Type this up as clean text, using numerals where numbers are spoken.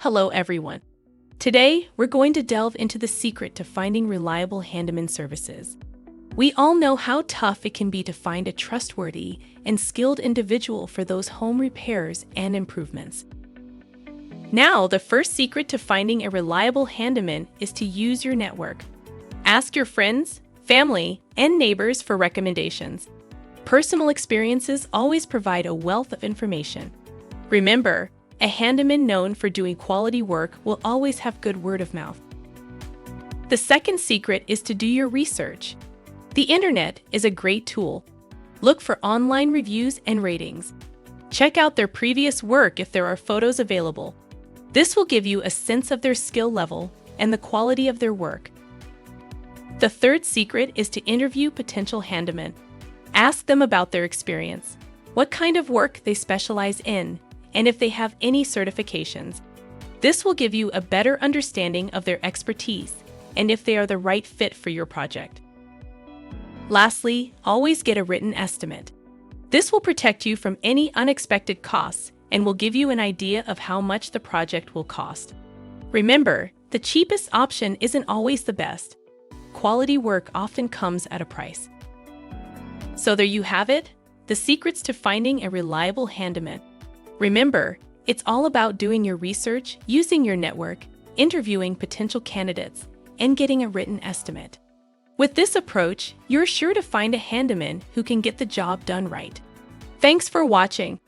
Hello everyone. Today, we're going to delve into the secret to finding reliable handyman services. We all know how tough it can be to find a trustworthy and skilled individual for those home repairs and improvements. Now, the first secret to finding a reliable handyman is to use your network. Ask your friends, family, and neighbors for recommendations. Personal experiences always provide a wealth of information. Remember, a handyman known for doing quality work will always have good word of mouth. The second secret is to do your research. The internet is a great tool. Look for online reviews and ratings. Check out their previous work if there are photos available. This will give you a sense of their skill level and the quality of their work. The third secret is to interview potential handymen. Ask them about their experience, what kind of work they specialize in, and if they have any certifications. This will give you a better understanding of their expertise and if they are the right fit for your project. Lastly, always get a written estimate. This will protect you from any unexpected costs and will give you an idea of how much the project will cost. Remember, the cheapest option isn't always the best. Quality work often comes at a price. So there you have it, the secrets to finding a reliable handyman. Remember, it's all about doing your research, using your network, interviewing potential candidates, and getting a written estimate. With this approach, you're sure to find a handyman who can get the job done right. Thanks for watching.